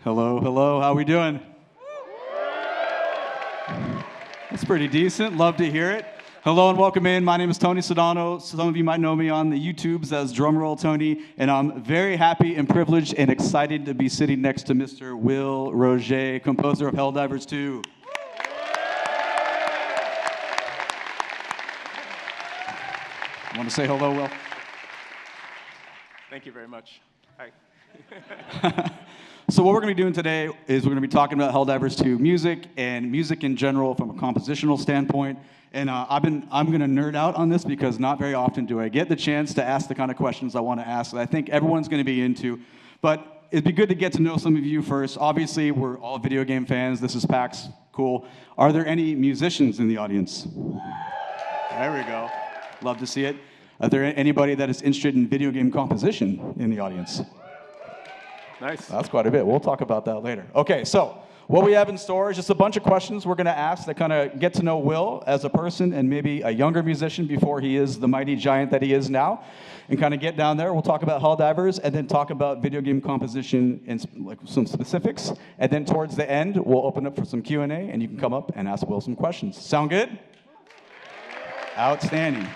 Hello, hello, how we doing? That's pretty decent, love to hear it. Hello and welcome in, my name is Tony Sodano. Some of you might know me on the YouTubes as Drumroll Tony, and I'm very happy and privileged and excited to be sitting next to Mr. Will Roget, composer of Helldivers II. I want to say hello, Will. Thank you very much. Hi. So what we're going to be doing today is we're going to be talking about Helldivers II music and music in general from a compositional standpoint. And I'm going to nerd out on this because not very often do I get the chance to ask the kind of questions I want to ask that I think everyone's going to be into. But it'd be good to get to know some of you first. Obviously, we're all video game fans. This is PAX. Cool. Are there any musicians in the audience? There we go. Love to see it. Are there anybody that is interested in video game composition in the audience? Nice. That's quite a bit. We'll talk about that later. Okay, so what we have in store is just a bunch of questions we're going to ask that kind of get to know Will as a person and maybe a younger musician before he is the mighty giant that he is now, and kind of get down there. We'll talk about Helldivers and then talk about video game composition and like some specifics. And then towards the end, we'll open up for some Q&A, and you can come up and ask Will some questions. Sound good? Outstanding.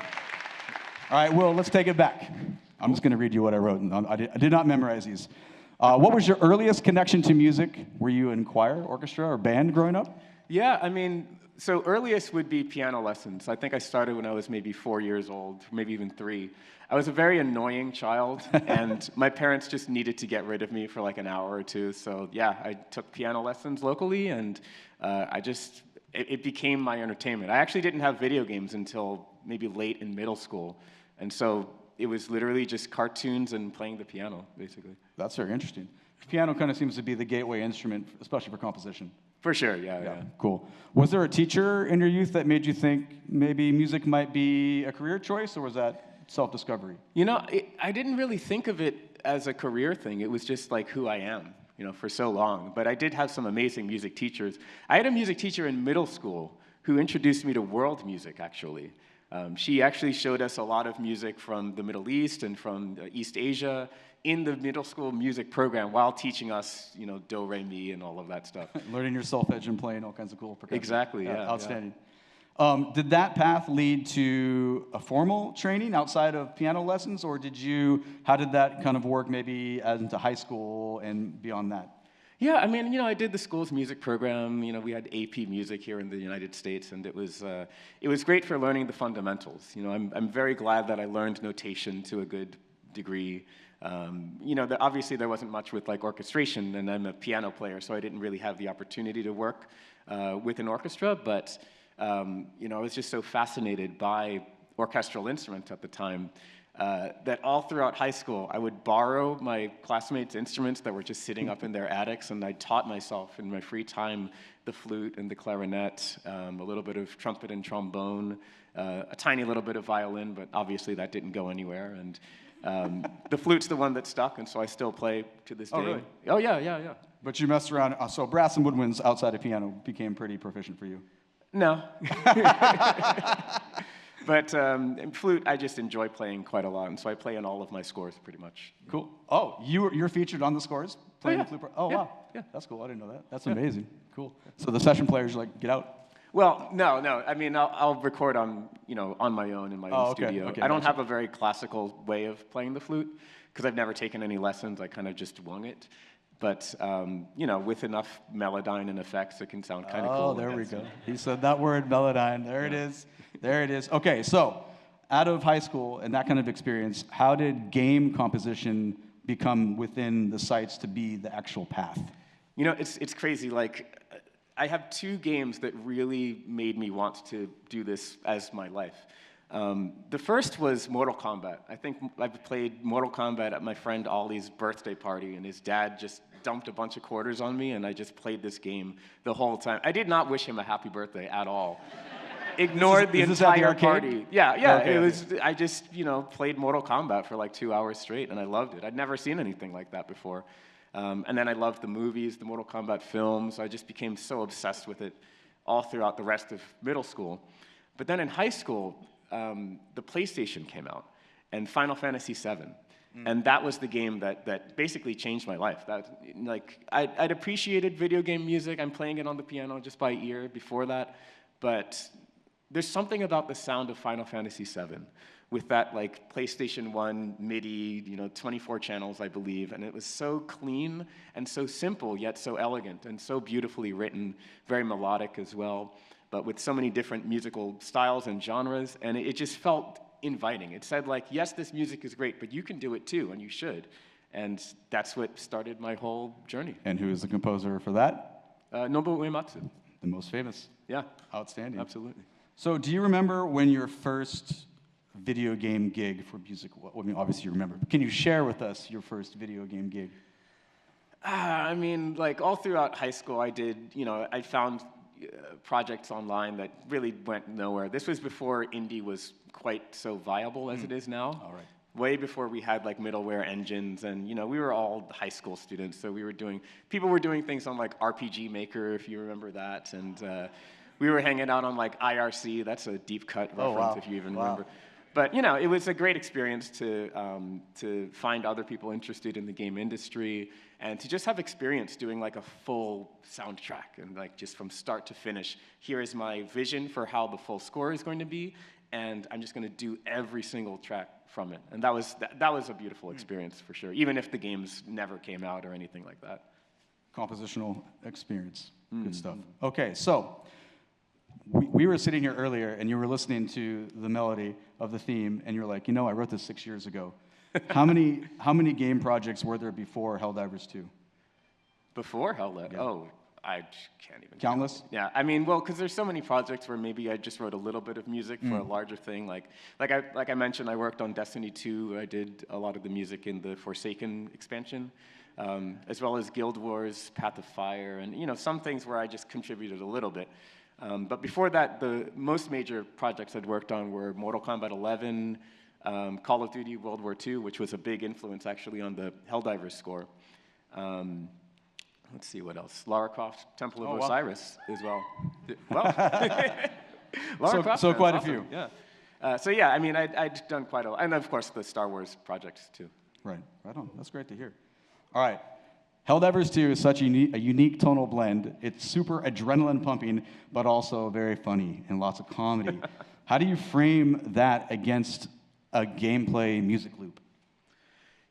All right, Will, let's take it back. I'm just going to read you what I wrote. I did not memorize these. What was your earliest connection to music? Were you in choir, orchestra, or band growing up? Yeah, I mean, so earliest would be piano lessons. I think I started when I was maybe 4 years old, maybe even 3. I was a very annoying child, and my parents just needed to get rid of me for like an hour or two. So yeah, I took piano lessons locally, and it became my entertainment. I actually didn't have video games until maybe late in middle school, and so it was literally just cartoons and playing the piano, basically. That's very interesting. Piano kind of seems to be the gateway instrument, especially for composition. For sure, yeah. Cool. Was there a teacher in your youth that made you think maybe music might be a career choice, or was that self-discovery? You know, I didn't really think of it as a career thing. It was just like who I am, you know, for so long. But I did have some amazing music teachers. I had a music teacher in middle school who introduced me to world music, actually. She actually showed us a lot of music from the Middle East and from East Asia in the middle school music program while teaching us, you know, do, re, mi, and all of that stuff. Learning your solfege and playing all kinds of cool percussion. Exactly, yeah. Outstanding. Yeah. Did that path lead to a formal training outside of piano lessons, or how did that kind of work maybe into high school and beyond that? Yeah, I mean, you know, I did the school's music program. You know, we had AP music here in the United States, and it was great for learning the fundamentals. You know, I'm very glad that I learned notation to a good degree. You know, obviously there wasn't much with like orchestration, and I'm a piano player, so I didn't really have the opportunity to work with an orchestra. But you know, I was just so fascinated by orchestral instruments at the time. That all throughout high school, I would borrow my classmates' instruments that were just sitting up in their attics, and I taught myself in my free time the flute and the clarinet, a little bit of trumpet and trombone, a tiny little bit of violin, but obviously that didn't go anywhere. And the flute's the one that stuck, and so I still play to this day. Oh, really? Oh, yeah. But you messed around, so brass and woodwinds outside of piano became pretty proficient for you. No. But in flute, I just enjoy playing quite a lot, and so I play in all of my scores pretty much. Cool. Oh, you're featured on the scores playing the flute? Oh, yeah. Wow. Yeah. That's cool. I didn't know that. That's amazing. Cool. So the session players are like, get out. Well, no. I mean, I'll record on my own in my own studio. Okay, I don't have a very classical way of playing the flute because I've never taken any lessons. I kind of just wung it. But, you know, with enough melodyne and effects, it can sound kind of cool. Oh, there we go. He said that word, melodyne. There it is. There it is. Okay, so out of high school and that kind of experience, how did game composition become within the sights to be the actual path? You know, it's crazy. Like, I have 2 games that really made me want to do this as my life. The first was Mortal Kombat. I think I played Mortal Kombat at my friend Ollie's birthday party, and his dad just dumped a bunch of quarters on me, and I just played this game the whole time. I did not wish him a happy birthday at all. Ignored the entire party. Yeah. Okay, it was. I just, played Mortal Kombat for like 2 hours straight, and I loved it. I'd never seen anything like that before. And then I loved the movies, the Mortal Kombat films. I just became so obsessed with it all throughout the rest of middle school. But then in high school, the PlayStation came out, and Final Fantasy VII. And that was the game that basically changed my life. I'd appreciated video game music. I'm playing it on the piano just by ear before that. But there's something about the sound of Final Fantasy VII with that like PlayStation 1 MIDI, 24 channels, I believe. And it was so clean and so simple, yet so elegant and so beautifully written, very melodic as well, but with so many different musical styles and genres. And it just felt inviting. It said like, yes, this music is great, but you can do it too, and you should. And that's what started my whole journey. And who is the composer for that? Nobuo Uematsu. The most famous. Yeah. Outstanding. Absolutely. So do you remember when your first video game gig for music, I mean, obviously you remember, but can you share with us your first video game gig? I mean, like all throughout high school, I did, I found projects online that really went nowhere. This was before indie was quite so viable as it is now. All right. Way before we had like middleware engines, and we were all high school students, so people were doing things on like RPG Maker, if you remember that, and we were hanging out on like IRC. That's a deep cut reference if you even remember. But it was a great experience to find other people interested in the game industry and to just have experience doing like a full soundtrack and like just from start to finish. Here is my vision for how the full score is going to be, and I'm just going to do every single track from it. And that was a beautiful experience for sure, even if the games never came out or anything like that. Compositional experience. Good stuff. Okay, so we were sitting here earlier, and you were listening to the melody of the theme, and you're like, I wrote this 6 years ago. How many game projects were there before Helldivers II? Before Helldivers? Yeah. Oh, I can't even. Countless? Yeah, I mean, well, because there's so many projects where maybe I just wrote a little bit of music for a larger thing. Like I mentioned, I worked on Destiny 2. I did a lot of the music in the Forsaken expansion, as well as Guild Wars, Path of Fire, and some things where I just contributed a little bit. But before that, the most major projects I'd worked on were Mortal Kombat 11, Call of Duty WWII, which was a big influence actually on the Helldivers score. Let's see what else. Lara Croft, Temple of Osiris as well. Well, Lara Croft, so quite awesome. A few. Yeah. I mean, I'd done quite a lot. And of course, the Star Wars projects too. Right on. That's great to hear. All right. Helldivers II is such a unique tonal blend. It's super adrenaline pumping, but also very funny and lots of comedy. How do you frame that against a gameplay music loop?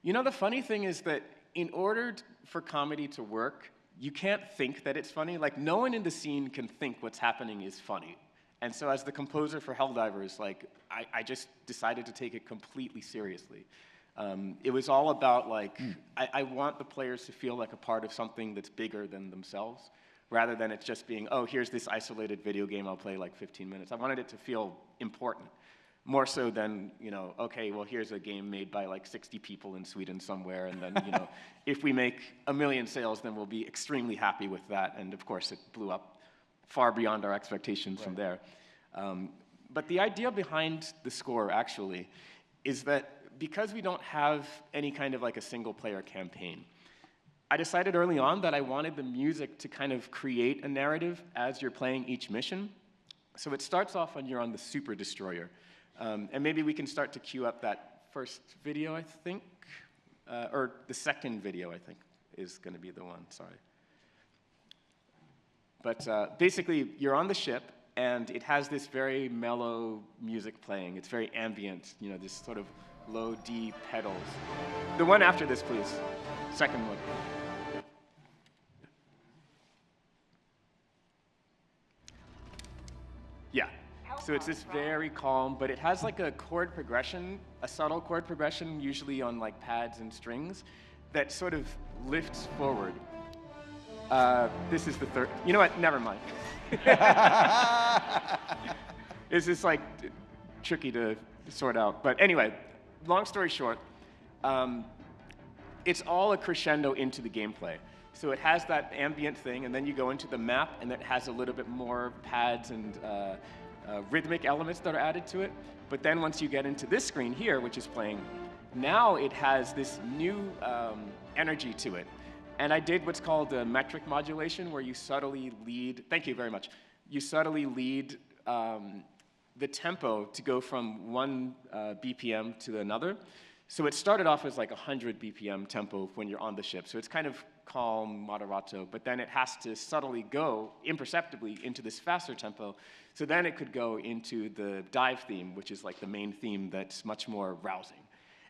The funny thing is that in order for comedy to work, you can't think that it's funny. Like, no one in the scene can think what's happening is funny. And so as the composer for Helldivers, like, I just decided to take it completely seriously. It was all about, like, I want the players to feel like a part of something that's bigger than themselves, rather than it just being, oh, here's this isolated video game I'll play like 15 minutes. I wanted it to feel important. More so than, okay, well, here's a game made by like 60 people in Sweden somewhere, and then, if we make 1 million sales, then we'll be extremely happy with that. And of course, it blew up far beyond our expectations from there. But the idea behind the score, actually, is that because we don't have any kind of like a single-player campaign, I decided early on that I wanted the music to kind of create a narrative as you're playing each mission. So it starts off when you're on the Super Destroyer. And maybe we can start to queue up that first video, I think. Or the second video, I think, is going to be the one. Sorry. But basically, you're on the ship, and it has this very mellow music playing. It's very ambient, this sort of low D pedals. The one after this, please. Second one. Yeah. So it's this very calm, but it has like a chord progression, a subtle chord progression, usually on like pads and strings, that sort of lifts forward. This is the third. You know what? Never mind. It's just like tricky to sort out. But anyway, long story short, it's all a crescendo into the gameplay. So it has that ambient thing, and then you go into the map, and it has a little bit more pads and rhythmic elements that are added to it. But then once you get into this screen here, which is playing, now it has this new energy to it. And I did what's called a metric modulation, where you subtly lead, thank you very much, you subtly lead the tempo to go from one BPM to another. So it started off as like 100 BPM tempo when you're on the ship. So it's kind of calm, moderato, but then it has to subtly go imperceptibly into this faster tempo. So then it could go into the dive theme, which is like the main theme that's much more rousing.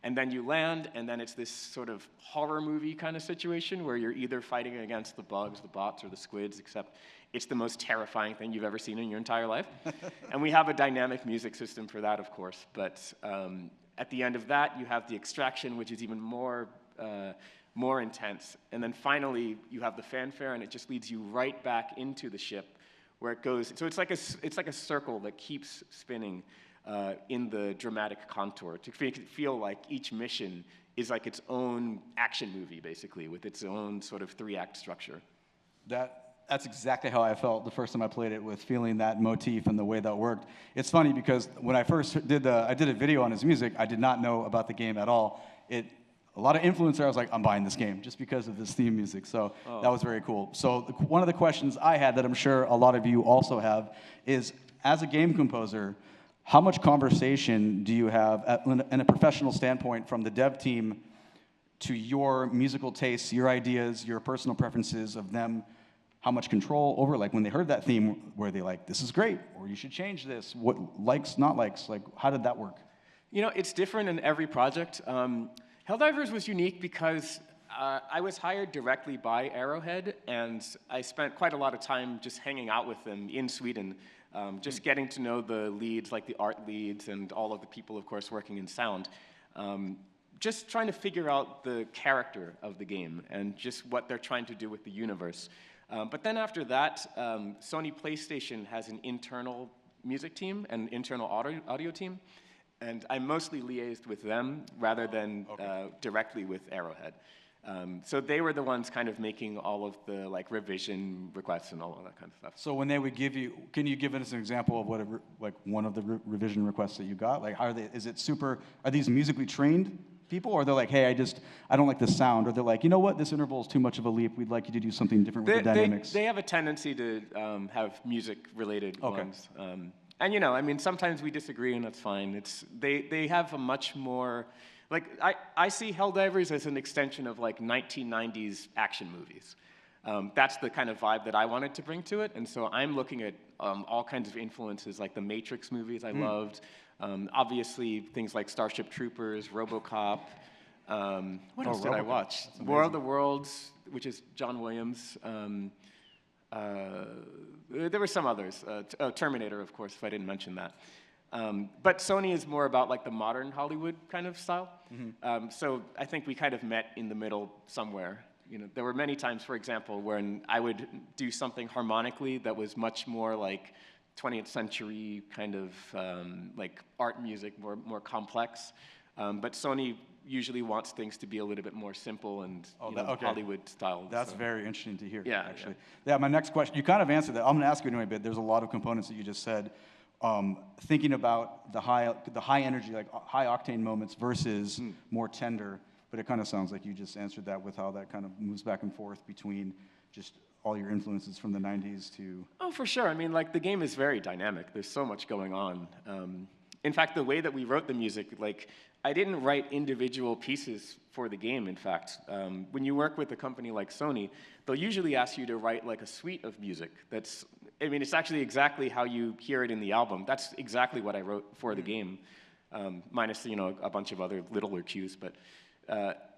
And then you land, and then it's this sort of horror movie kind of situation where you're either fighting against the bugs, the bots, or the squids, except it's the most terrifying thing you've ever seen in your entire life. And we have a dynamic music system for that, of course, but at the end of that, you have the extraction, which is even more intense. And then finally, you have the fanfare, and it just leads you right back into the ship where it goes. So it's like a circle that keeps spinning in the dramatic contour to make it feel like each mission is like its own action movie, basically, with its own sort of 3-act structure. That's exactly how I felt the first time I played it, with feeling that motif and the way that worked. It's funny because when I first did I did a video on his music, I did not know about the game at all. A lot of influence there. I was like, I'm buying this game just because of this theme music. So that was very cool. So one of the questions I had that I'm sure a lot of you also have is, as a game composer, how much conversation do you have in a professional standpoint from the dev team to your musical tastes, your ideas, your personal preferences of them? How much control over, like when they heard that theme, were they like, this is great, or you should change this? What likes, not likes, like how did that work? You know, it's different in every project. Helldivers was unique because I was hired directly by Arrowhead, and I spent quite a lot of time just hanging out with them in Sweden, just getting to know the leads, like the art leads, and all of the people, of course, working in sound. Just trying to figure out the character of the game and just what they're trying to do with the universe. But then after that, Sony PlayStation has an internal music team and internal audio team, and I mostly liaised with them rather than directly with Arrowhead. So they were the ones kind of making all of the like revision requests and all of that kind of stuff. So when they would give you, can you give us an example of what like one of the revision requests that you got? Like, how are they? Is it super? Are these musically trained people, or they're like, hey, I don't like the sound, or they're like, you know what, this interval is too much of a leap, we'd like you to do something different with the dynamics? They have a tendency to have music-related ones. And you know, I mean, sometimes we disagree, and that's fine. They have a much more, like, I see Helldivers as an extension of like 1990s action movies. That's the kind of vibe that I wanted to bring to it, and so I'm looking at all kinds of influences, like the Matrix movies I loved, obviously things like Starship Troopers, RoboCop. What else did I watch? War of the Worlds, which is John Williams. There were some others. Terminator, of course, if I didn't mention that. But Sony is more about like the modern Hollywood kind of style. So I think we kind of met in the middle somewhere. You know, there were many times, for example, when I would do something harmonically that was much more like 20th century kind of like art music, more complex. But Sony usually wants things to be a little bit more simple and Hollywood style. That's very interesting to hear, actually. Yeah. Yeah, my next question, you kind of answered that. I'm going to ask you anyway, but there's a lot of components that you just said. Thinking about the high energy, like high octane moments versus more tender, but it kind of sounds like you just answered that with how that kind of moves back and forth between just all your influences from the 90s to... Oh, for sure. I mean, like, the game is very dynamic. There's so much going on. In fact, the way that we wrote the music, like, I didn't write individual pieces for the game, in fact. When you work with a company like Sony, they'll usually ask you to write, like, a suite of music that's... I mean, it's actually exactly how you hear it in the album. That's exactly what I wrote for the game, minus, you know, a bunch of other littler cues. But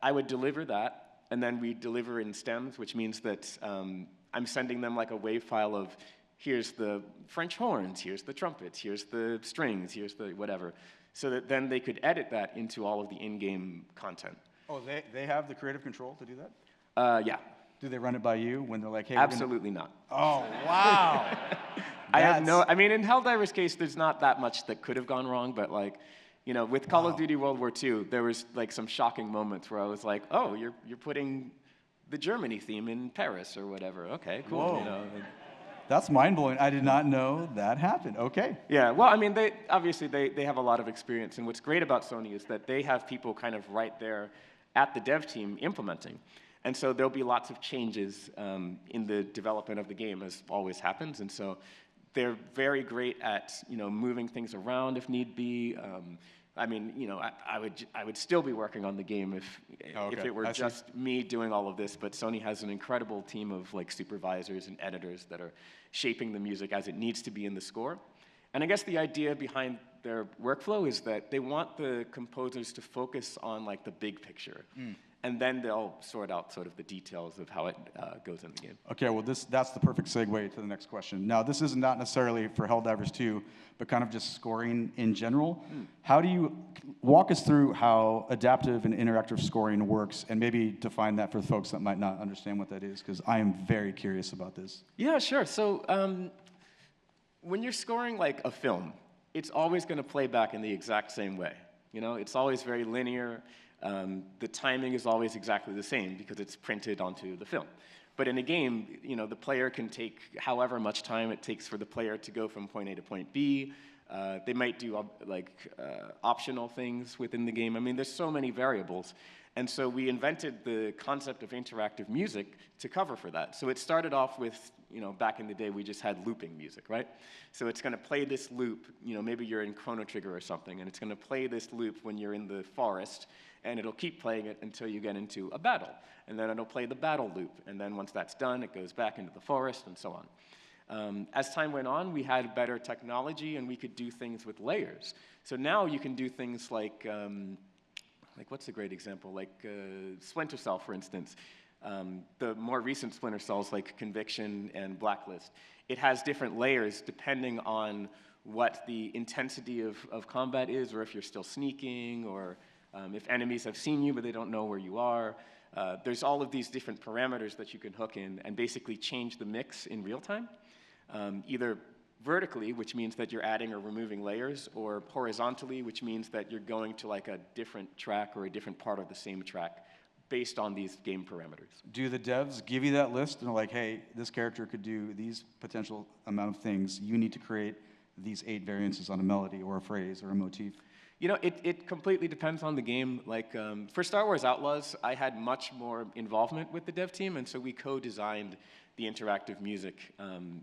I would deliver that, and then we deliver in stems, which means that I'm sending them like a wave file of here's the French horns, here's the trumpets, here's the strings, here's the whatever, so that then they could edit that into all of the in-game content. Oh, they have the creative control to do that? Yeah. Do they run it by you when they're like, hey, Absolutely not. Oh, wow. I mean, in Helldivers' case, there's not that much that could have gone wrong, but like, you know, with Call of Duty World War II, there was like some shocking moments where I was like, oh, you're putting the Germany theme in Paris or whatever. Okay, cool. Whoa. You know. That's mind-blowing. I did not know that happened. Okay. Yeah, well, I mean, they have a lot of experience, and what's great about Sony is that they have people kind of right there at the dev team implementing. And so there'll be lots of changes in the development of the game, as always happens, and so they're very great at, you know, moving things around if need be, I mean, you know, I would still be working on the game if it were just me doing all of this. But Sony has an incredible team of like supervisors and editors that are shaping the music as it needs to be in the score. And I guess the idea behind their workflow is that they want the composers to focus on like the big picture. And then they'll sort out sort of the details of how it goes in the game. Okay, well, that's the perfect segue to the next question. Now, this is not necessarily for Helldivers II, but kind of just scoring in general. How do you walk us through how adaptive and interactive scoring works, and maybe define that for folks that might not understand what that is, because I am very curious about this. Yeah, sure. So when you're scoring like a film, it's always going to play back in the exact same way. You know, it's always very linear. The timing is always exactly the same because it's printed onto the film. But in a game, you know, the player can take however much time it takes for the player to go from point A to point B. They might do optional things within the game. I mean, there's so many variables. And so we invented the concept of interactive music to cover for that. So it started off with, you know, back in the day, we just had looping music, right? So it's going to play this loop, you know, maybe you're in Chrono Trigger or something, and it's going to play this loop when you're in the forest, and it'll keep playing it until you get into a battle. And then it'll play the battle loop, and then once that's done, it goes back into the forest, and so on. As time went on, we had better technology, and we could do things with layers. So now you can do things like what's a great example? Like Splinter Cell, for instance. The more recent Splinter Cells, like Conviction and Blacklist, it has different layers depending on what the intensity of combat is, or if you're still sneaking, or if enemies have seen you but they don't know where you are. There's all of these different parameters that you can hook in and basically change the mix in real time, either vertically, which means that you're adding or removing layers, or horizontally, which means that you're going to like a different track or a different part of the same track based on these game parameters. Do the devs give you that list and they're like, hey, this character could do these potential amount of things. You need to create these 8 variances on a melody or a phrase or a motif? You know, it completely depends on the game. Like for Star Wars Outlaws, I had much more involvement with the dev team, and so we co-designed the interactive music.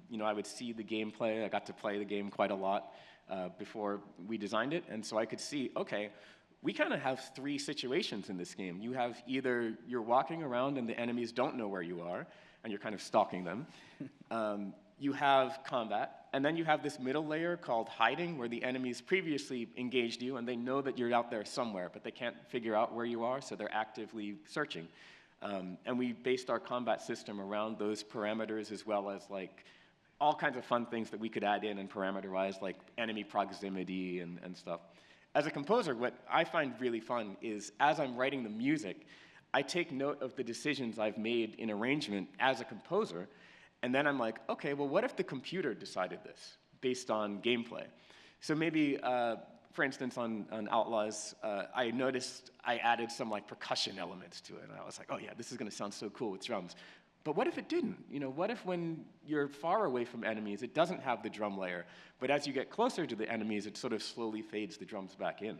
You know, I would see the gameplay. I got to play the game quite a lot before we designed it, and so I could see, okay, we kind of have 3 situations in this game. You have either you're walking around and the enemies don't know where you are, and you're kind of stalking them. You have combat, and then you have this middle layer called hiding, where the enemies previously engaged you, and they know that you're out there somewhere, but they can't figure out where you are, so they're actively searching. And we based our combat system around those parameters, as well as like all kinds of fun things that we could add in and parameterize, like enemy proximity and stuff. As a composer, what I find really fun is as I'm writing the music, I take note of the decisions I've made in arrangement as a composer, and then I'm like, okay, well, what if the computer decided this based on gameplay? So maybe, for instance, on Outlaws, I noticed I added some like percussion elements to it, and I was like, oh yeah, this is going to sound so cool with drums. But what if it didn't? You know, what if when you're far away from enemies, it doesn't have the drum layer, but as you get closer to the enemies, it sort of slowly fades the drums back in.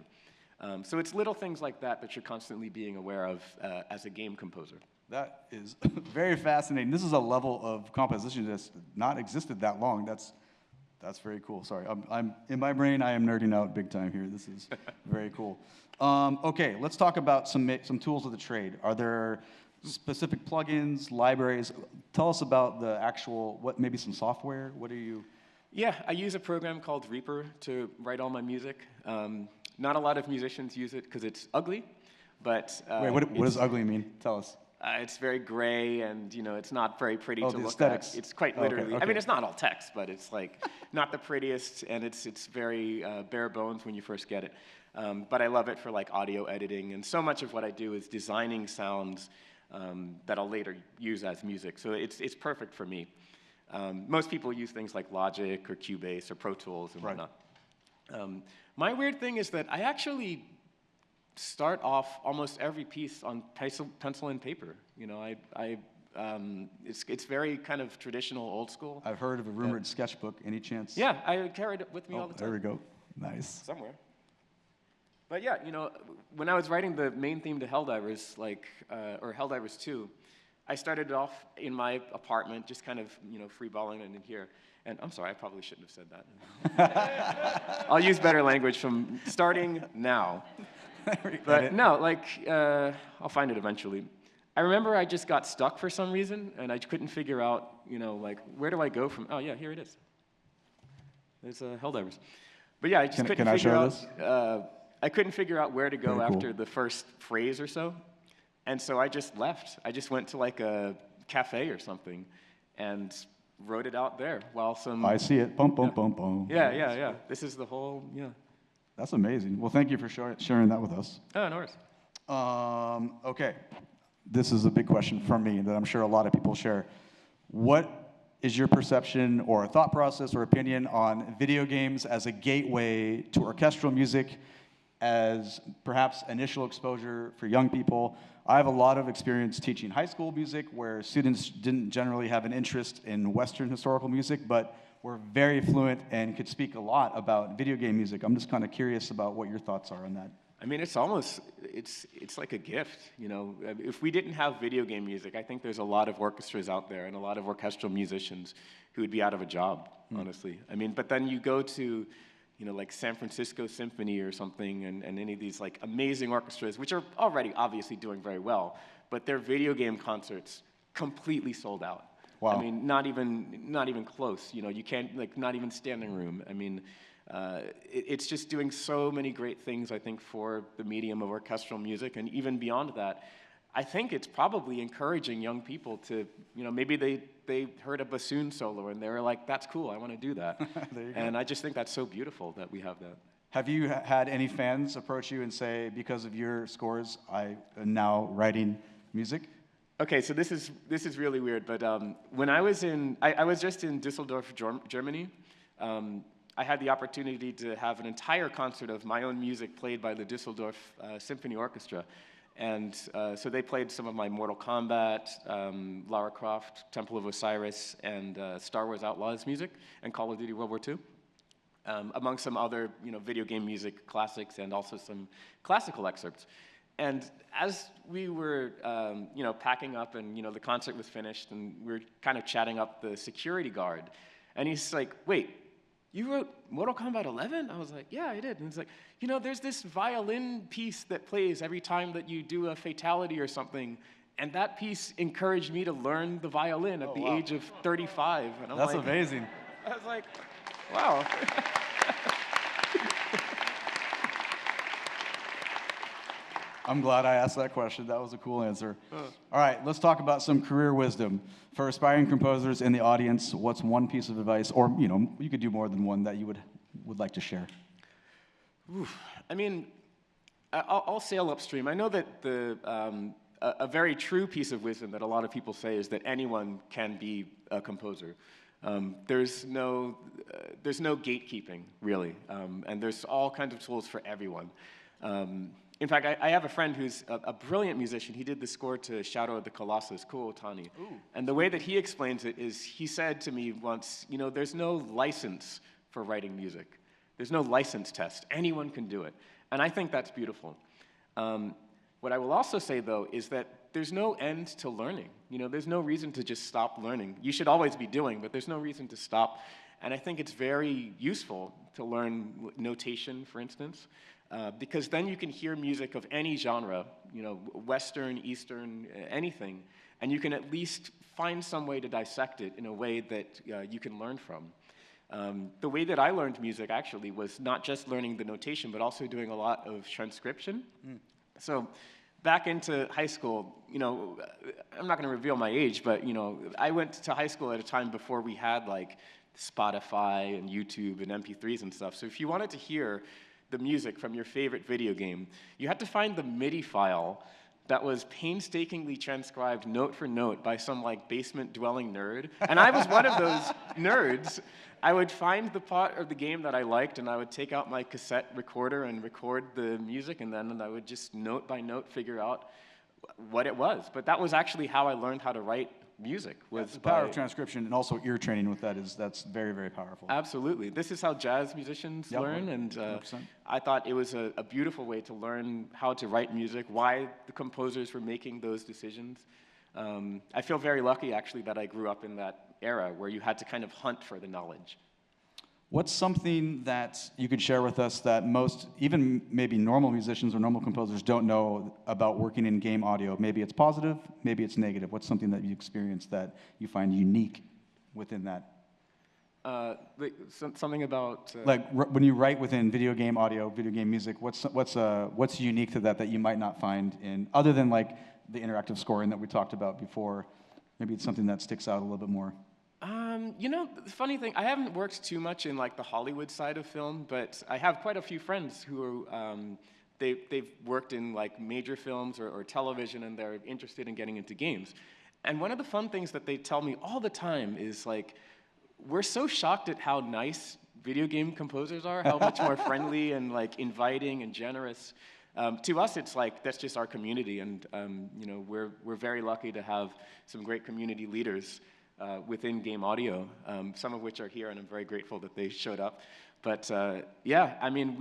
So it's little things like that that you're constantly being aware of as a game composer. That is very fascinating. This is a level of composition that's not existed that long. That's very cool. Sorry, I'm in my brain. I am nerding out big time here. This is very cool. Okay, let's talk about some tools of the trade. Are there specific plugins, libraries? Tell us about the actual, maybe some software. What are you? Yeah, I use a program called Reaper to write all my music. Not a lot of musicians use it because it's ugly, but wait, what does ugly mean? Tell us. It's very gray, and you know, it's not very pretty to look aesthetics. at. It's quite literally. Okay. I mean, it's not all text, but it's like not the prettiest, and it's very bare bones when you first get it. But I love it for like audio editing, and so much of what I do is designing sounds that I'll later use as music. So it's perfect for me. Most people use things like Logic or Cubase or Pro Tools and whatnot. My weird thing is that I actually start off almost every piece on pencil and paper. You know, it's very kind of traditional, old school. I've heard of a rumored sketchbook. Any chance? Yeah, I carried it with me all the time. There we go. Nice. Somewhere. But yeah, you know, when I was writing the main theme to Helldivers, or Helldivers II, I started off in my apartment, just kind of, freeballing in here. And I'm sorry, I probably shouldn't have said that. I'll use better language from starting now. But no, I'll find it eventually. I remember I just got stuck for some reason, and I couldn't figure out, where do I go from? Oh, yeah, here it is. There's Helldivers. But yeah, I just couldn't figure out. I couldn't figure out where to go after the first phrase or so, and so I just left. I just went to like a cafe or something, and wrote it out there while some. I see it. Boom, boom, boom, boom. Yeah. This is the whole. Yeah. That's amazing. Well, thank you for sharing that with us. Oh, no worries. Okay, this is a big question from me that I'm sure a lot of people share. What is your perception or thought process or opinion on video games as a gateway to orchestral music, as perhaps initial exposure for young people? I have a lot of experience teaching high school music where students didn't generally have an interest in Western historical music, but were very fluent and could speak a lot about video game music. I'm just kind of curious about what your thoughts are on that. I mean, it's like a gift, If we didn't have video game music, I think there's a lot of orchestras out there and a lot of orchestral musicians who would be out of a job, honestly. I mean, but then you go to, like San Francisco Symphony or something, and any of these like amazing orchestras, which are already obviously doing very well, but their video game concerts completely sold out. Wow. I mean, not even close. You can't, not even standing room. I mean, it's just doing so many great things, I think, for the medium of orchestral music, and even beyond that, I think it's probably encouraging young people to, maybe they heard a bassoon solo and they were like, that's cool, I want to do that. And I just think that's so beautiful that we have that. Have you had any fans approach you and say, because of your scores, I am now writing music? Okay, so this is really weird, but when I was just in Düsseldorf, Germany. I had the opportunity to have an entire concert of my own music played by the Düsseldorf Symphony Orchestra. And so they played some of my Mortal Kombat, Lara Croft, Temple of Osiris, and Star Wars Outlaws music, and Call of Duty World War II, among some other video game music classics and also some classical excerpts. And as we were packing up and the concert was finished and we were kind of chatting up the security guard, and he's like, wait, you wrote Mortal Kombat 11? I was like, yeah, I did. And he's like, there's this violin piece that plays every time that you do a fatality or something, and that piece encouraged me to learn the violin at the age of 35. And I'm That's amazing. I was like, wow. I'm glad I asked that question. That was a cool answer. All right, let's talk about some career wisdom. For aspiring composers in the audience, what's one piece of advice, or you could do more than one, that you would like to share? Oof. I mean, I'll sail upstream. I know that a very true piece of wisdom that a lot of people say is that anyone can be a composer. There's no gatekeeping, really, and there's all kinds of tools for everyone. In fact, I have a friend who's a brilliant musician. He did the score to Shadow of the Colossus, Ko Otani. Ooh. And the way that he explains it is, he said to me once, there's no license for writing music. There's no license test. Anyone can do it. And I think that's beautiful. What I will also say, though, is that there's no end to learning. There's no reason to just stop learning. You should always be doing, but there's no reason to stop. And I think it's very useful to learn notation, for instance. Because then you can hear music of any genre, Western, Eastern, anything, and you can at least find some way to dissect it in a way that you can learn from. The way that I learned music, actually, was not just learning the notation, but also doing a lot of transcription. So back into high school, I'm not going to reveal my age, but, I went to high school at a time before we had, like, Spotify and YouTube and MP3s and stuff. So if you wanted to hear the music from your favorite video game, you had to find the MIDI file that was painstakingly transcribed note for note by some basement-dwelling nerd. And I was one of those nerds. I would find the part of the game that I liked, and I would take out my cassette recorder and record the music, and then I would just note by note figure out what it was. But that was actually how I learned how to write music. Was the power of transcription, and also ear training with that's very, very powerful. Absolutely. This is how jazz musicians learn, and I thought it was a beautiful way to learn how to write music, why the composers were making those decisions. I feel very lucky, actually, that I grew up in that era where you had to kind of hunt for the knowledge. What's something that you could share with us that most, even maybe normal musicians or normal composers don't know about working in game audio? Maybe it's positive, maybe it's negative. What's something that you experienced that you find unique within that? Something about... like when you write within video game audio, video game music, what's unique to that you might not find in, other than like the interactive scoring that we talked about before? Maybe it's something that sticks out a little bit more. You know, the funny thing, I haven't worked too much in like the Hollywood side of film, but I have quite a few friends who are, they've worked in like major films or television, and they're interested in getting into games. And one of the fun things that they tell me all the time is like, we're so shocked at how nice video game composers are, how much more friendly and like inviting and generous. To us, it's like, that's just our community, and you know, we're very lucky to have some great community leaders within game audio, some of which are here, and I'm very grateful that they showed up. But yeah, I mean,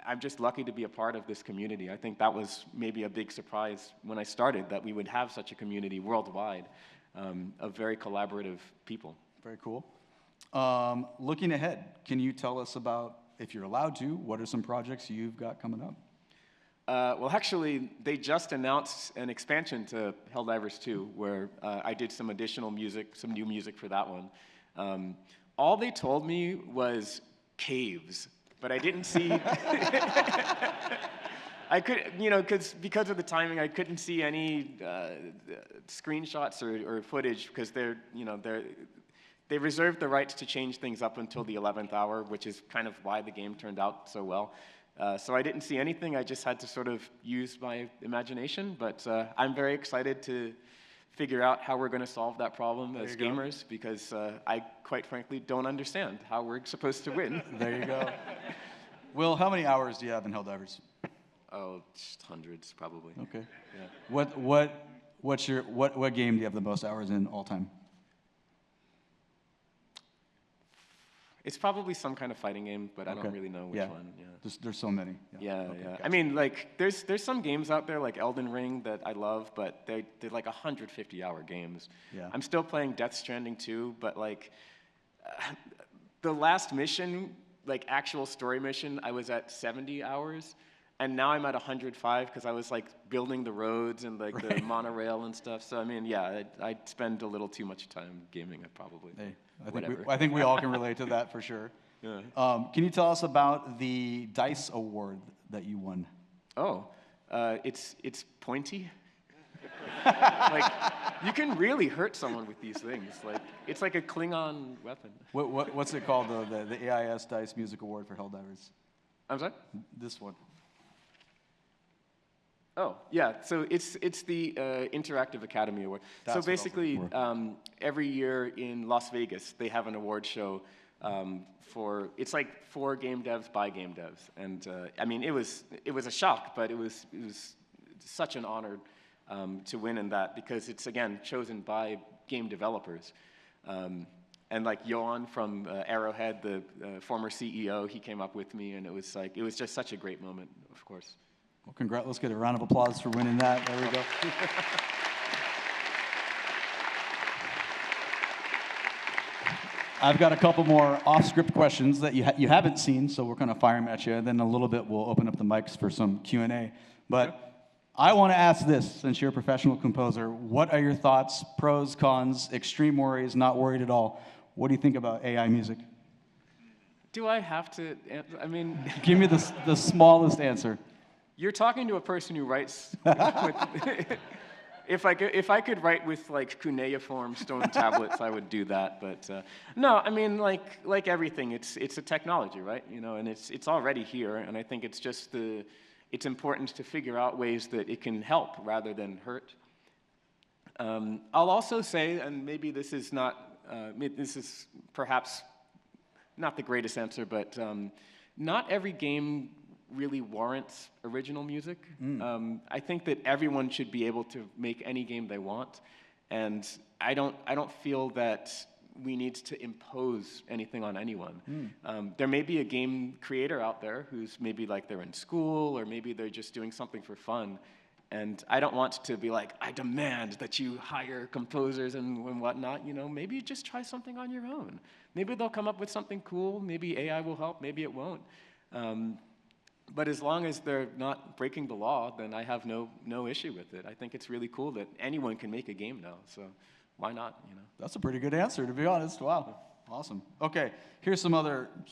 I'm just lucky to be a part of this community. I think that was maybe a big surprise when I started, that we would have such a community worldwide of very collaborative people. Very cool. Looking ahead, can you tell us about, if you're allowed to, what are some projects you've got coming up? Well, actually, they just announced an expansion to Helldivers II, where I did some additional music, some new music for that one. All they told me was caves, but I didn't see... I could, you know, because of the timing, I couldn't see any screenshots or footage, because they reserved the rights to change things up until the 11th hour, which is kind of why the game turned out so well. So I didn't see anything. I just had to sort of use my imagination. But I'm very excited to figure out how we're going to solve that problem as gamers, because I, quite frankly, don't understand how we're supposed to win. There you go. Will, how many hours do you have in Helldivers? Oh, just hundreds, probably. Okay. Yeah. What game do you have the most hours in all time? It's probably some kind of fighting game, but I don't really know which one. Yeah. There's so many. Yeah, Okay, yeah. gotcha. I mean, like, there's some games out there like Elden Ring that I love, but they're like 150-hour games. Yeah. I'm still playing Death Stranding 2, but like, the last mission, like actual story mission, I was at 70 hours. And now I'm at 105 because I was like building the roads and like the monorail and stuff. So I mean, yeah, I spend a little too much time gaming. Probably. Hey, I think we all can relate to that for sure. Yeah. Can you tell us about the DICE award that you won? Oh, it's pointy. Like, you can really hurt someone with these things. Like, it's like a Klingon weapon. What's it called? The AIS DICE Music Award for Helldivers. I'm sorry? This one. Oh, yeah, so it's the Interactive Academy Award. So basically, every year in Las Vegas, they have an award show it's like for game devs by game devs. And I mean, it was a shock, but it was such an honor to win in that, because it's, again, chosen by game developers. And like Johan from Arrowhead, the former CEO, he came up with me, and it was just such a great moment, of course. Well, let's get a round of applause for winning that. There we go. I've got a couple more off-script questions that you haven't seen, so we're going to fire them at you, and then in a little bit we'll open up the mics for some Q&A. But I want to ask this, since you're a professional composer, what are your thoughts, pros, cons, extreme worries, not worried at all? What do you think about AI music? Do I have to, I mean... Give me the smallest answer. You're talking to a person who writes if I could write with like cuneiform stone tablets, I would do that. But no, I mean, like everything, it's a technology, right? You know, and it's already here, and I think it's just it's important to figure out ways that it can help rather than hurt. I'll also say, and maybe this is perhaps not the greatest answer, but not every game really warrants original music. I think that everyone should be able to make any game they want, and I don't feel that we need to impose anything on anyone. There may be a game creator out there who's maybe like they're in school, or maybe they're just doing something for fun, And I don't want to be like, I demand that you hire composers and whatnot. You know, maybe just try something on your own. Maybe they'll come up with something cool. Maybe AI will help. Maybe it won't. But as long as they're not breaking the law, then I have no issue with it. I think it's really cool that anyone can make a game now. So why not? You know. That's a pretty good answer, to be honest. Wow, awesome. Okay, here's some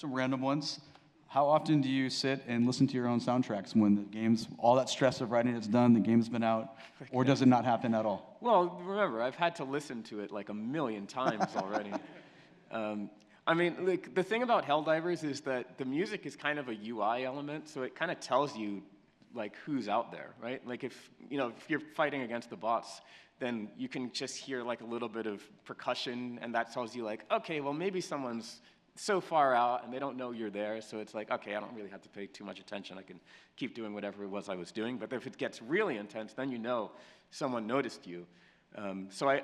random ones. How often do you sit and listen to your own soundtracks when the game's, all that stress of writing is done, the game's been out, or does it not happen at all? Well, remember, I've had to listen to it like 1,000,000 times already. I mean, like, the thing about Helldivers is that the music is kind of a UI element, so it kind of tells you, like, who's out there, right? Like, if you're fighting against the bots, then you can just hear, like, a little bit of percussion, and that tells you, like, okay, well, maybe someone's so far out and they don't know you're there, so it's like, okay, I don't really have to pay too much attention. I can keep doing whatever it was I was doing. But if it gets really intense, then you know someone noticed you. So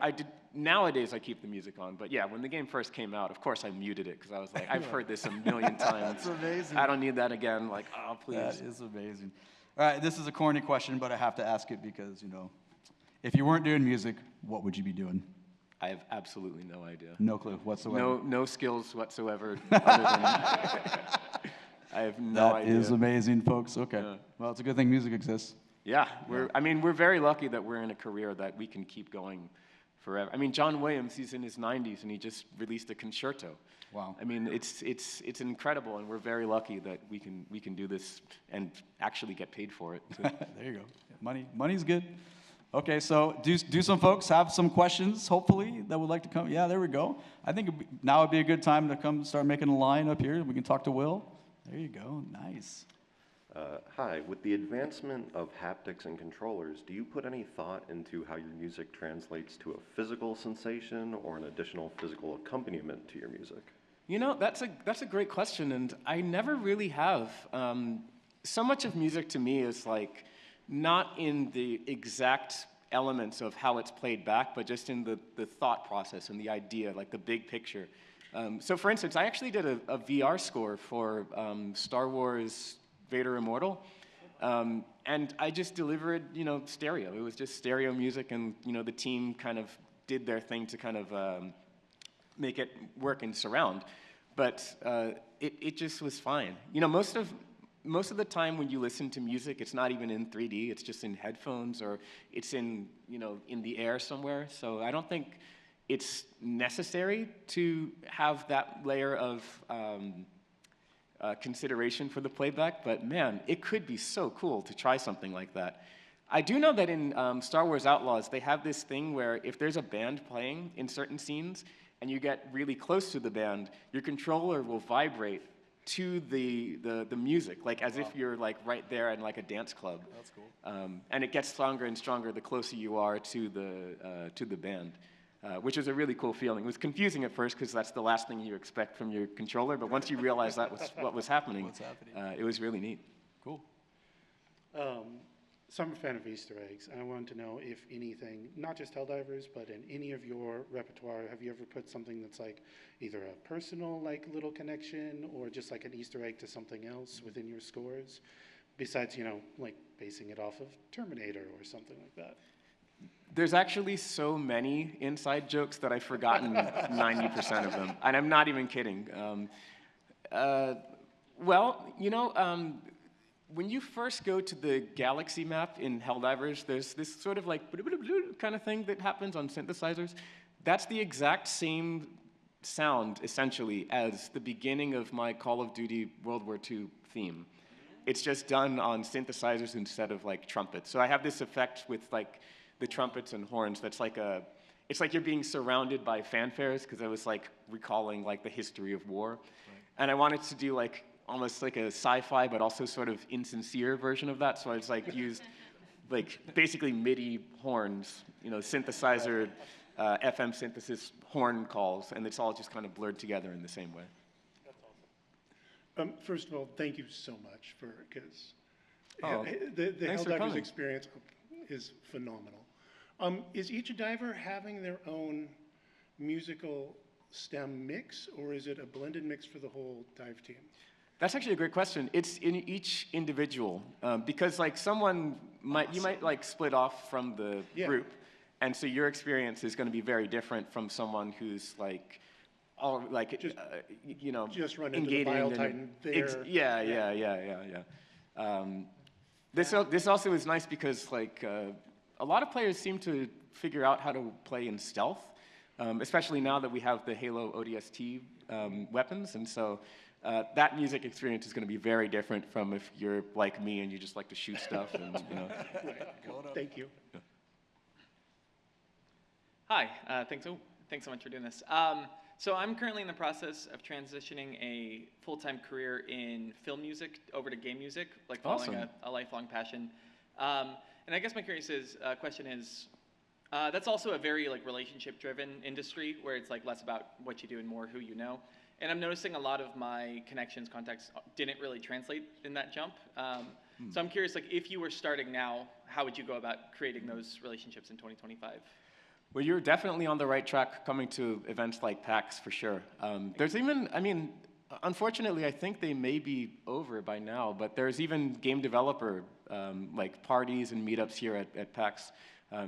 nowadays I keep the music on. But yeah, when the game first came out, of course I muted it because I was like, I've heard this 1,000,000 times. That's amazing. I don't need that again. Like, oh, please. That is amazing. All right, this is a corny question, but I have to ask it because, if you weren't doing music, what would you be doing? I have absolutely no idea. No clue whatsoever. No skills whatsoever. Other than I have no idea. That is amazing, folks. Okay. Yeah. Well, it's a good thing music exists. Yeah, we're very lucky that we're in a career that we can keep going forever. I mean, John Williams, he's in his 90s and he just released a concerto. Wow. I mean, it's incredible, and we're very lucky that we can do this and actually get paid for it. So. There you go. Money's good. Okay, so do some folks have some questions, hopefully, that would like to come? Yeah, there we go. I think now would be a good time to come start making a line up here. We can talk to Will. There you go. Nice. Hi. With the advancement of haptics and controllers, do you put any thought into how your music translates to a physical sensation or an additional physical accompaniment to your music? You know, that's a great question, and I never really have. So much of music to me is like, not in the exact elements of how it's played back, but just in the thought process and the idea, like the big picture. So for instance, I actually did a VR score for Star Wars Vader Immortal, and I just delivered, stereo. It was just stereo music, and, the team kind of did their thing to kind of make it work in surround. But it just was fine. Most of the time when you listen to music, it's not even in 3D, it's just in headphones or it's in the air somewhere. So I don't think it's necessary to have that layer of consideration for the playback, but man, it could be so cool to try something like that. I do know that in Star Wars Outlaws, they have this thing where if there's a band playing in certain scenes and you get really close to the band, your controller will vibrate to the music, like as if you're like right there in like a dance club. That's cool. And it gets stronger and stronger the closer you are to the band, which is a really cool feeling. It was confusing at first because that's the last thing you expect from your controller, but once you realize that was what was happening, it was really neat. Cool. So I'm a fan of Easter eggs, and I wanted to know if anything, not just Helldivers, but in any of your repertoire, have you ever put something that's like either a personal like little connection or just like an Easter egg to something else within your scores, besides, like basing it off of Terminator or something like that? There's actually so many inside jokes that I've forgotten 90% of them, and I'm not even kidding. When you first go to the galaxy map in Helldivers, there's this sort of like kind of thing that happens on synthesizers. That's the exact same sound, essentially, as the beginning of my Call of Duty World War II theme. It's just done on synthesizers instead of like trumpets. So I have this effect with like the trumpets and horns that's like it's like you're being surrounded by fanfares, because I was like recalling like the history of war. Right. And I wanted to do like almost like a sci-fi, but also sort of insincere version of that. So I was like used like basically MIDI horns, synthesizer, FM synthesis horn calls, and it's all just kind of blurred together in the same way. That's awesome. First of all, thank you so much because the Helldivers experience is phenomenal. Is each diver having their own musical STEM mix, or is it a blended mix for the whole dive team? That's actually a great question. It's in each individual, because like you might like split off from the group, and so your experience is going to be very different from someone who's like, you know, just run into the Bile Titan there. This also is nice because like a lot of players seem to figure out how to play in stealth, especially now that we have the Halo ODST weapons, and so that music experience is going to be very different from if you're like me and you just like to shoot stuff. And, you know. Thank you. Yeah. Hi, thanks so much for doing this. So I'm currently in the process of transitioning a full-time career in film music over to game music, like following a lifelong passion. And I guess my question is, that's also a very like relationship-driven industry where it's like less about what you do and more who you know. And I'm noticing a lot of my connections, contacts didn't really translate in that jump. So I'm curious, like if you were starting now, how would you go about creating those relationships in 2025? Well, you're definitely on the right track coming to events like PAX for sure. There's even, I mean, unfortunately, I think they may be over by now, but there's even game developer like parties and meetups here at PAX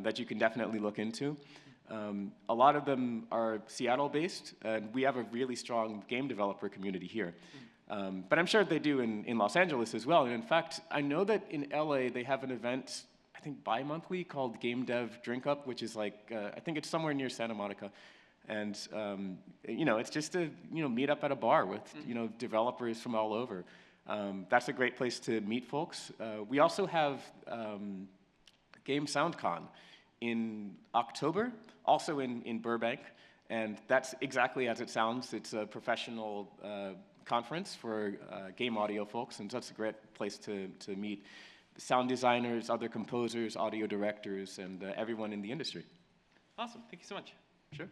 that you can definitely look into. A lot of them are Seattle-based, and we have a really strong game developer community here. But I'm sure they do in Los Angeles as well. And in fact, I know that in LA they have an event, I think bi-monthly, called Game Dev Drink Up, which is like, I think it's somewhere near Santa Monica. And, you know, it's just to, you know, meet up at a bar with, you know, developers from all over. That's a great place to meet folks. We also have Game SoundCon in October, also in Burbank. And that's exactly as it sounds. It's a professional conference for game audio folks, and that's a great place to meet sound designers, other composers, audio directors, and everyone in the industry. Awesome, thank you so much. Sure.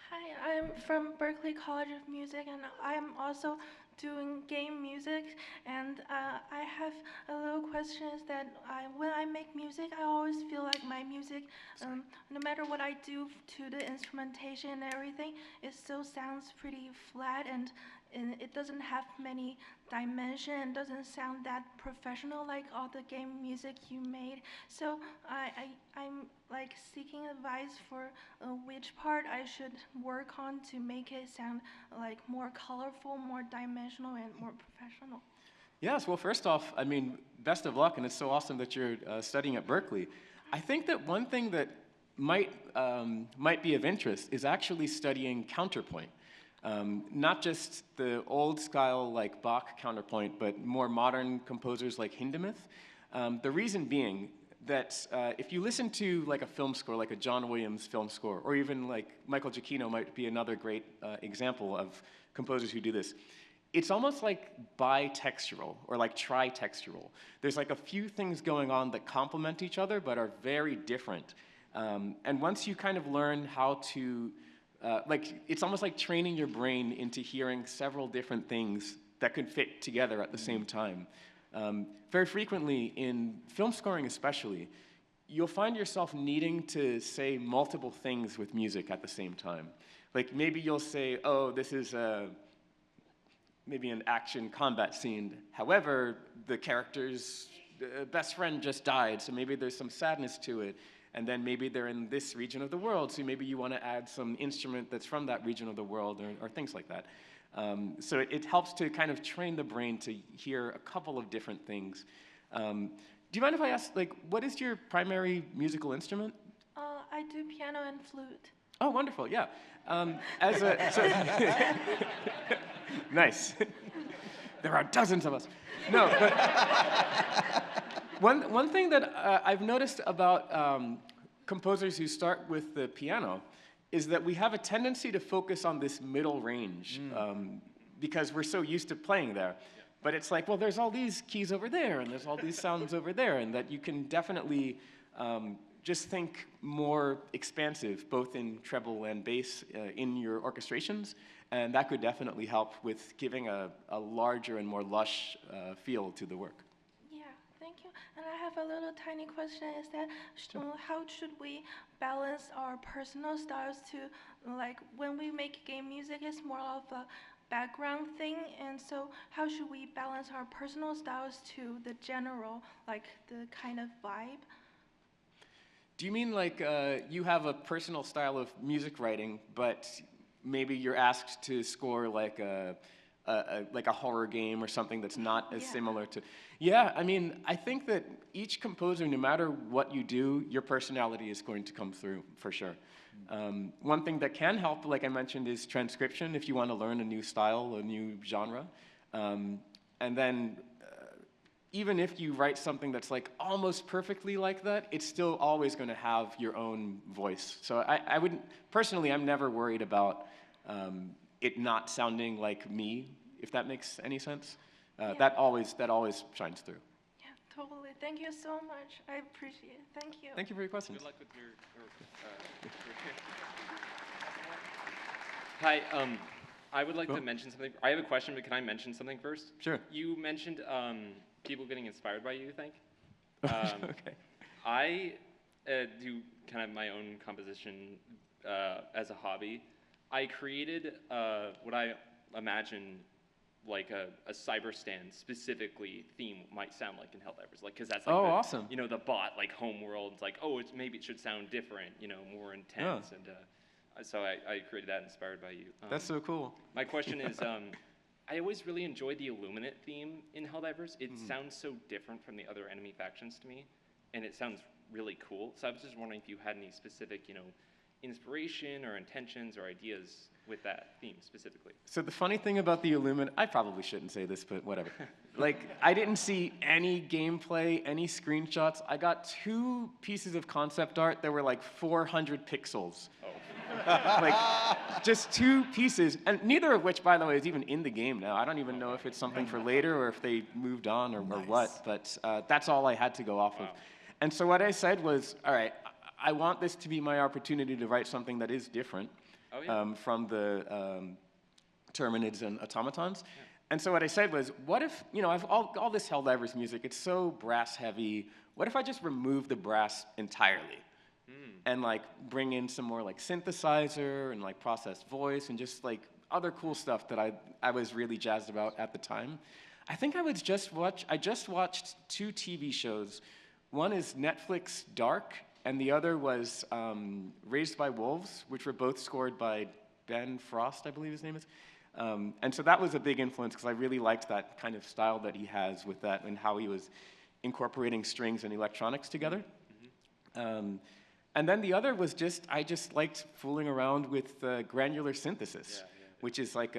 Hi, I'm from Berklee College of Music, and I'm also doing game music. And I have a little question is that when I make music, I always feel like my music, no matter what I do to the instrumentation and everything, it still sounds pretty flat, and it doesn't have many dimension, doesn't sound that professional like all the game music you made. So I'm like seeking advice for which part I should work on to make it sound like more colorful, more dimensional, and more professional. Yes, well, first off, I mean, best of luck, and it's so awesome that you're studying at Berklee. I think that one thing that might be of interest is actually studying counterpoint. Not just the old style like Bach counterpoint, but more modern composers like Hindemith. The reason being that if you listen to like a film score, like a John Williams film score, or even like Michael Giacchino might be another great example of composers who do this. It's almost like bitextural or like tritextural. There's like a few things going on that complement each other but are very different. And once you kind of learn how to it's almost like training your brain into hearing several different things that could fit together at the same time. Very frequently, in film scoring especially, you'll find yourself needing to say multiple things with music at the same time. Like maybe you'll say, oh, this is maybe an action combat scene. However, the character's best friend just died, so maybe there's some sadness to it. And then maybe they're in this region of the world, so maybe you want to add some instrument that's from that region of the world, or things like that. So it helps to kind of train the brain to hear a couple of different things. Do you mind if I ask, like, what is your primary musical instrument? I do piano and flute. Oh, wonderful, yeah. Nice. There are dozens of us. No, but one thing that I've noticed about composers who start with the piano is that we have a tendency to focus on this middle range because we're so used to playing there. Yeah. But it's like, well, there's all these keys over there, and there's all these sounds over there, and that you can definitely just think more expansive, both in treble and bass in your orchestrations, and that could definitely help with giving a larger and more lush feel to the work. Thank you. And I have a little tiny question, is that how should we balance our personal styles to, like, when we make game music, it's more of a background thing, and so how should we balance our personal styles to the general, like the kind of vibe? Do you mean like you have a personal style of music writing, but maybe you're asked to score like a horror game or something that's not as similar to? Yeah, I mean, I think that each composer, no matter what you do, your personality is going to come through for sure. One thing that can help, like I mentioned, is transcription if you want to learn a new style, a new genre. And then even if you write something that's like almost perfectly like that, it's still always going to have your own voice. So I wouldn't, personally, I'm never worried about it not sounding like me, if that makes any sense. That always shines through. Yeah, totally. Thank you so much. I appreciate it. Thank you. Thank you for your questions. Good luck with your Hi, I would like to mention something. I have a question, but can I mention something first? Sure. You mentioned people getting inspired by you, I think. Okay. I do kind of my own composition as a hobby. I created what I imagine like a cyber stand specifically theme might sound like in Helldivers, like because that's like awesome. You know, the bot like homeworld. It's like maybe it should sound different, you know, more intense, and so I created that inspired by you. That's so cool. My question is, I always really enjoyed the Illuminate theme in Helldivers. It sounds so different from the other enemy factions to me, and it sounds really cool. So I was just wondering if you had any specific, you know, inspiration or intentions or ideas with that theme specifically. So the funny thing about the Illuminate, I probably shouldn't say this, but whatever. Like, I didn't see any gameplay, any screenshots. I got 2 pieces of concept art that were like 400 pixels. Like, just 2 pieces, and neither of which, by the way, is even in the game now. I don't even know if it's something for later or if they moved on or what, but that's all I had to go off of. And so what I said was, all right, I want this to be my opportunity to write something that is different from the Terminids and Automatons. Yeah. And so what I said was, what if, you know, I've all this Helldivers music, it's so brass heavy, what if I just remove the brass entirely? And like bring in some more like synthesizer and like processed voice and just like other cool stuff that I was really jazzed about at the time. I think I just watched 2 TV shows. One is Netflix Dark, and the other was Raised by Wolves, which were both scored by Ben Frost, I believe his name is. And so that was a big influence because I really liked that kind of style that he has with that and how he was incorporating strings and electronics together. And then the other was I just liked fooling around with granular synthesis, which is like,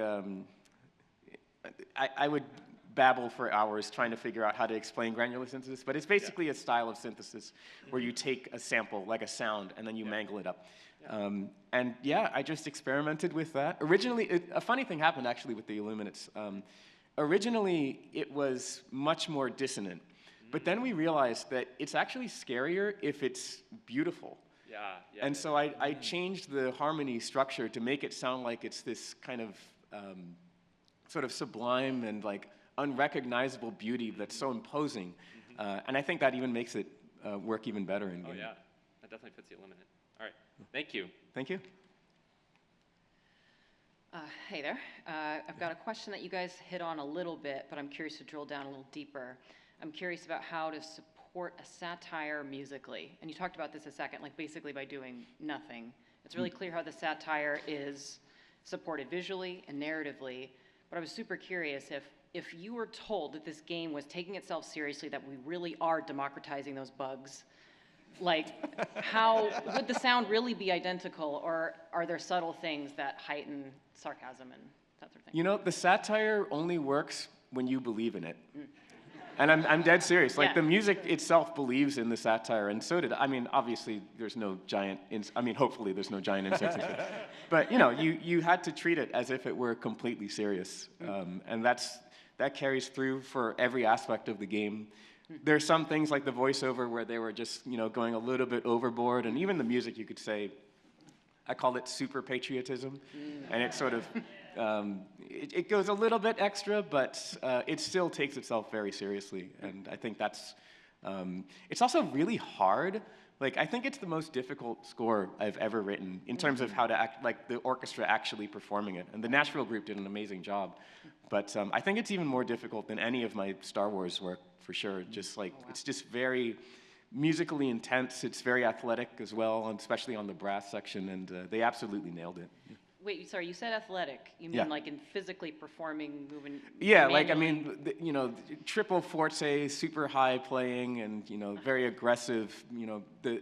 I would babble for hours trying to figure out how to explain granular synthesis, but it's basically a style of synthesis where you take a sample, like a sound, and then you mangle it up. And yeah, I just experimented with that. Originally, a funny thing happened actually with the Illuminates. Originally, it was much more dissonant, but then we realized that it's actually scarier if it's beautiful. And so I changed the harmony structure to make it sound like it's this kind of sort of sublime and like unrecognizable beauty that's so imposing. And I think that even makes it work even better in game. Oh yeah, that definitely fits the Illuminate. All right, thank you. Thank you. Hey there. I've got a question that you guys hit on a little bit, but I'm curious to drill down a little deeper. I'm curious about how to support a satire musically. And you talked about this a second, like basically by doing nothing. It's really clear how the satire is supported visually and narratively, but I was super curious if you were told that this game was taking itself seriously, that we really are democratizing those bugs, like how would the sound really be identical, or are there subtle things that heighten sarcasm and that sort of thing? You know, the satire only works when you believe in it. And I'm dead serious. Like, the music itself believes in the satire, and so did I. mean, obviously, there's no giant, hopefully there's no giant insects. But, you know, you had to treat it as if it were completely serious. And that carries through for every aspect of the game. There's some things like the voiceover where they were just, you know, going a little bit overboard, and even the music, you could say, I call it super patriotism, and it sort of, it goes a little bit extra, but it still takes itself very seriously, and I think that's, it's also really hard Like, I think it's the most difficult score I've ever written in terms of how to act, like the orchestra actually performing it. And the Nashville group did an amazing job. But I think it's even more difficult than any of my Star Wars work, for sure. Just like, it's just very musically intense. It's very athletic as well, and especially on the brass section, and they absolutely nailed it. Wait, sorry, you said athletic. You mean Yeah. like in physically performing, moving? Yeah, like, I manually? mean, you know, triple forte, super high playing, and, you know, very aggressive. You know,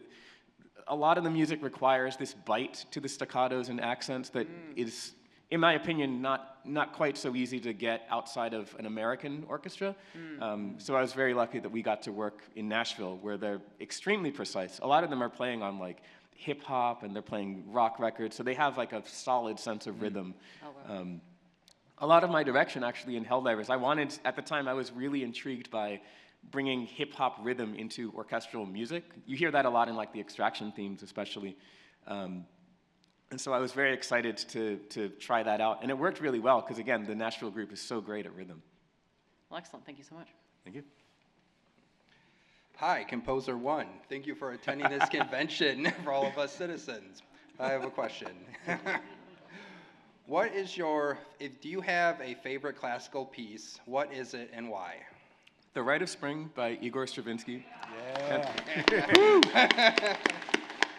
a lot of the music requires this bite to the staccatos and accents that is, in my opinion, not quite so easy to get outside of an American orchestra. So I was very lucky that we got to work in Nashville, where they're extremely precise. A lot of them are playing on, like, hip hop, and they're playing rock records, so they have like a solid sense of rhythm. Oh, wow. A lot of my direction actually in Helldivers, at the time I was really intrigued by bringing hip hop rhythm into orchestral music. You hear that a lot in like the Extraction themes especially. And so I was very excited to try that out, and it worked really well because again, the Nashville group is so great at rhythm. Well, excellent, thank you so much. Thank you. Hi, Composer One. Thank you for attending this convention for all of us citizens. I have a question. What is do you have a favorite classical piece? What is it and why? The Rite of Spring by Igor Stravinsky. Yeah.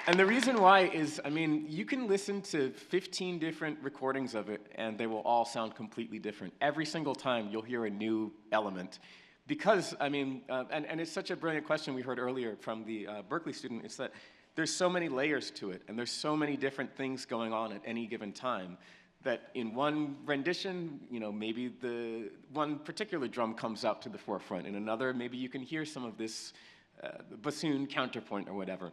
And the reason why is, I mean, you can listen to 15 different recordings of it, and they will all sound completely different. Every single time, you'll hear a new element. Because, I mean, and it's such a brilliant question we heard earlier from the Berkeley student, it's that there's so many layers to it, and there's so many different things going on at any given time, that in one rendition, you know, maybe the one particular drum comes out to the forefront. In another, maybe you can hear some of this bassoon counterpoint or whatever.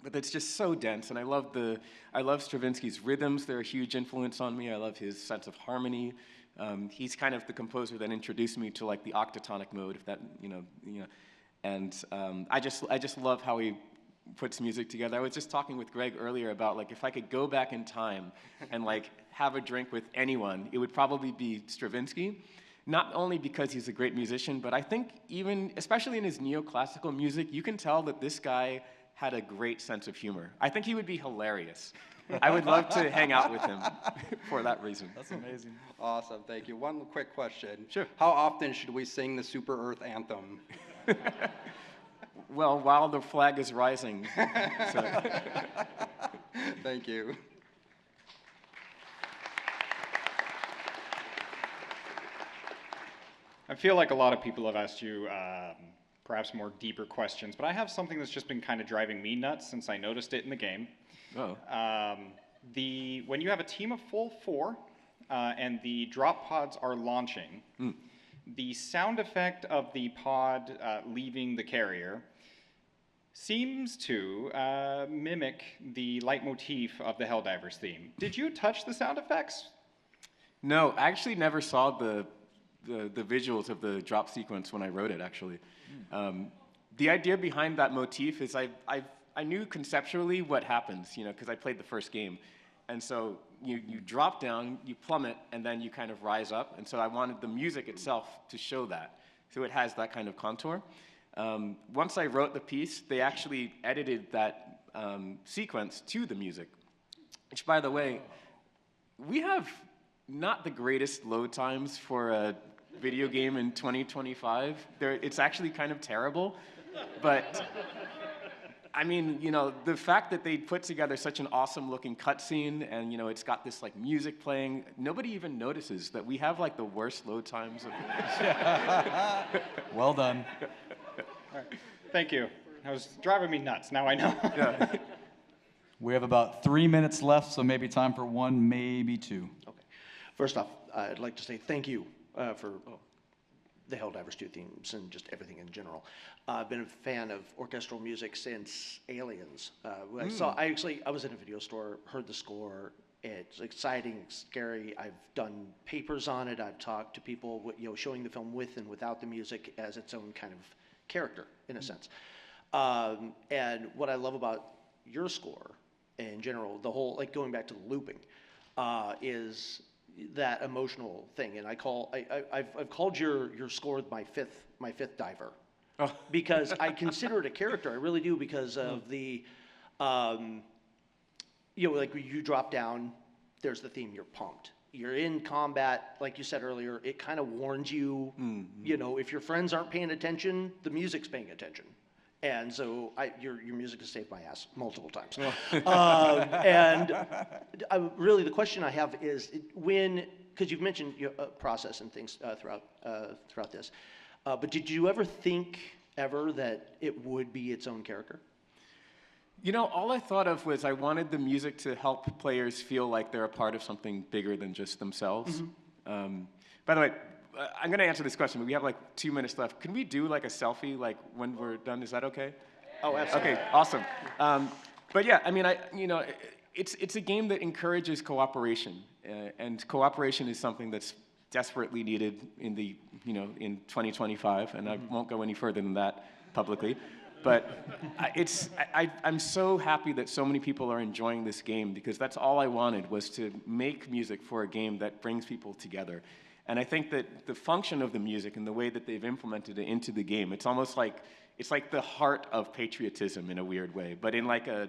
But it's just so dense, and I love Stravinsky's rhythms. They're a huge influence on me. I love his sense of harmony. He's kind of the composer that introduced me to like the octatonic mode, if that, you know, and I just love how he puts music together. I was just talking with Greg earlier about like if I could go back in time and like have a drink with anyone, it would probably be Stravinsky. Not only because he's a great musician, but I think even, especially in his neoclassical music, you can tell that this guy had a great sense of humor. I think he would be hilarious. I would love to hang out with him for that reason. That's amazing. Awesome, thank you. One quick question. Sure. How often should we sing the Super Earth Anthem? Well, while the flag is rising. So. Thank you. I feel like a lot of people have asked you perhaps more deeper questions, but I have something that's just been kind of driving me nuts since I noticed it in the game. Oh. When you have a team of full 4 and the drop pods are launching, the sound effect of the pod leaving the carrier seems to mimic the leitmotif of the Helldivers theme. Did you touch the sound effects? No, I actually never saw the visuals of the drop sequence when I wrote it, actually. The idea behind that motif is I knew conceptually what happens, you know, because I played the first game. And so you drop down, you plummet, and then you kind of rise up. And so I wanted the music itself to show that. So it has that kind of contour. Once I wrote the piece, they actually edited that sequence to the music, which, by the way, we have not the greatest load times for a video game in 2025. It's actually kind of terrible, but I mean, you know, the fact that they put together such an awesome looking cutscene and, you know, it's got this like music playing, nobody even notices that we have like the worst load times of Well done. All right. Thank you. That was driving me nuts. Now I know. Yeah. We have about 3 minutes left, so maybe time for one, maybe two. Okay. First off, I'd like to say thank you for the Helldivers II themes and just everything in general. I've been a fan of orchestral music since Aliens. I was in a video store, heard the score. It's exciting, exciting. I've done papers on it. I've talked to people, you know, showing the film with and without the music as its own kind of character, in a sense. And what I love about your score in general, the whole, like going back to the looping, is that emotional thing. And I've called your score my fifth diver. because I consider it a character. I really do, because of the, like when you drop down, there's the theme, you're pumped. You're in combat, like you said earlier, it kind of warns you, if your friends aren't paying attention, the music's paying attention. And so your music has saved my ass multiple times. Really the question I have is because you've mentioned your process and things throughout this, but did you ever think that it would be its own character? All I thought of was I wanted the music to help players feel like they're a part of something bigger than just themselves. By the way, I'm going to answer this question, but we have like 2 minutes left. Can we do like a selfie like when we're done? Is that okay? Oh, absolutely. Okay, awesome. But yeah, I mean, it's a game that encourages cooperation, and cooperation is something that's desperately needed in in 2025, and I won't go any further than that publicly. But I'm so happy that so many people are enjoying this game, because that's all I wanted, was to make music for a game that brings people together. And I think that the function of the music and the way that they've implemented it into the game, it's almost like, it's like the heart of patriotism in a weird way, but in like a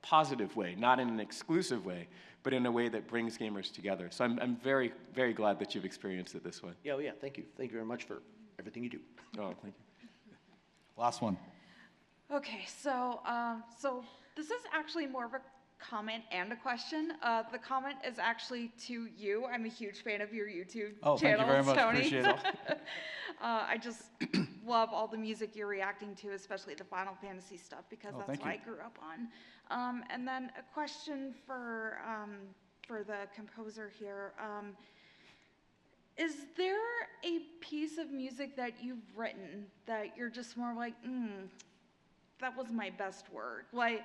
positive way, not in an exclusive way, but in a way that brings gamers together. So I'm very, very glad that you've experienced it this way. Yeah, thank you. Thank you very much for everything you do. Oh, thank you. Last one. Okay, so this is actually more of a comment and a question. The comment is actually to you. I'm a huge fan of your YouTube channel, thank you very much. Tony. Appreciate it. I just love all the music you're reacting to, especially the Final Fantasy stuff, because that's what I grew up on. And then a question for the composer here. Is there a piece of music that you've written that you're just more like, that was my best work? Like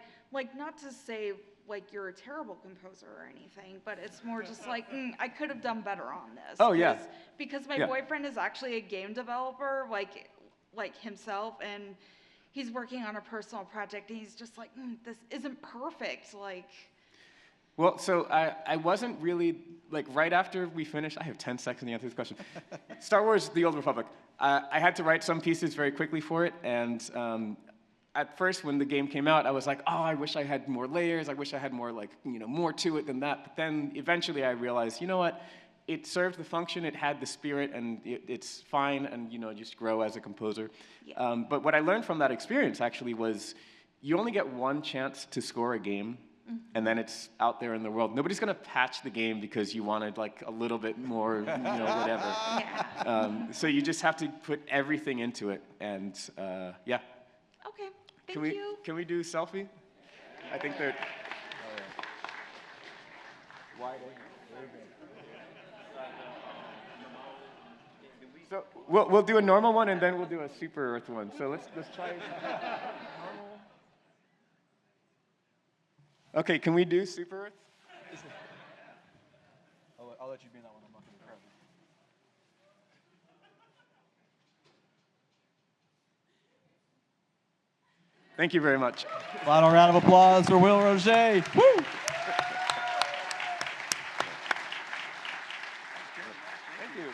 not to say like you're a terrible composer or anything, but it's more just like, I could have done better on this. Oh, yeah. Because my boyfriend is actually a game developer, like himself, and he's working on a personal project, and he's just like, this isn't perfect, like. Well, so I wasn't really, like, right after we finished, I have 10 seconds to answer this question. Star Wars: The Old Republic. I had to write some pieces very quickly for it, and at first when the game came out, I was like, oh, I wish I had more layers, I wish I had more, like, more to it than that. But then eventually I realized, you know what, it served the function, it had the spirit, and it's fine, and, just grow as a composer. Yeah. But what I learned from that experience, actually, was you only get one chance to score a game, and then it's out there in the world. Nobody's going to patch the game because you wanted like a little bit more, whatever. Yeah. So you just have to put everything into it, and yeah. Okay, thank you. Can we do selfie? I think they're. So we'll do a normal one, and then we'll do a Super Earth one. So let's try. Okay, can we do Super Earth? I'll let you be in that one. I'm not going to grab it. Thank you very much. Final round of applause for Will Roget. Woo! Thank you.